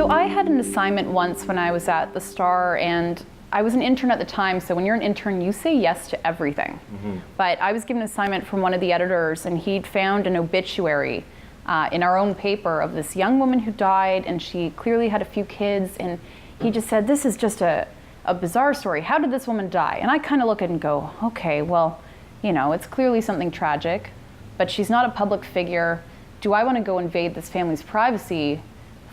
So I had an assignment once when I was at the Star, and I was an intern at the time, so when you're an intern, you say yes to everything. But I was given an assignment from one of the editors, and he'd found an obituary in our own paper of this young woman who died, and she clearly had a few kids, and he just said, this is just a bizarre story. How did this woman die? And I kind of look at it and go, okay, well, you know, it's clearly something tragic, but she's not a public figure. Do I want to go invade this family's privacy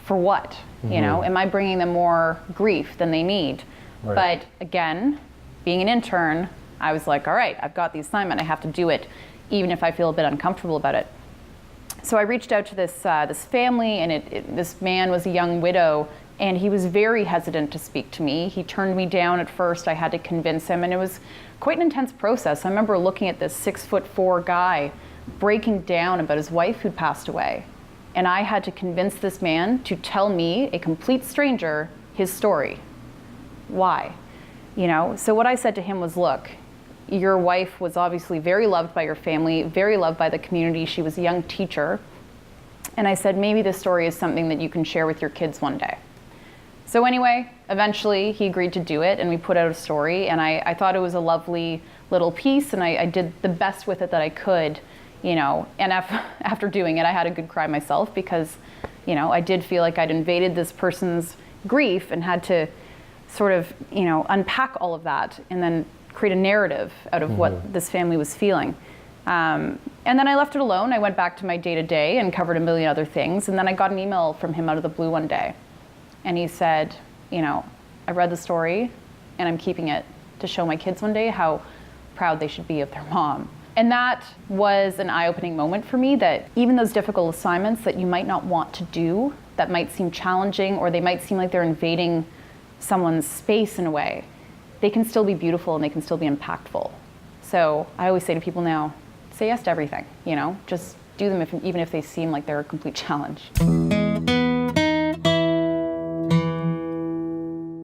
for what? You know, am I bringing them more grief than they need? Right. But again, being an intern, I was like, all right, I've got the assignment, I have to do it, even if I feel a bit uncomfortable about it. So I reached out to this family, and this man was a young widow, and he was very hesitant to speak to me. He turned me down at first. I had to convince him, and it was quite an intense process. I remember looking at this 6'4" guy breaking down about his wife who'd passed away. And I had to convince this man to tell me, a complete stranger, his story. Why? You know, so what I said to him was, look, your wife was obviously very loved by your family, very loved by the community. She was a young teacher. And I said, maybe this story is something that you can share with your kids one day. So anyway, eventually he agreed to do it, and we put out a story, and I thought it was a lovely little piece, and I did the best with it that I could, you know, and after doing it, I had a good cry myself, because, you know, I did feel like I'd invaded this person's grief and had to sort of, you know, unpack all of that and then create a narrative out of what this family was feeling. And then I left it alone. I went back to my day-to-day and covered a million other things, and then I got an email from him out of the blue one day. And he said, you know, I read the story and I'm keeping it to show my kids one day how proud they should be of their mom. And that was an eye-opening moment for me, that even those difficult assignments that you might not want to do, that might seem challenging, or they might seem like they're invading someone's space in a way, they can still be beautiful and they can still be impactful. So I always say to people now, say yes to everything, you know, just do them even if they seem like they're a complete challenge.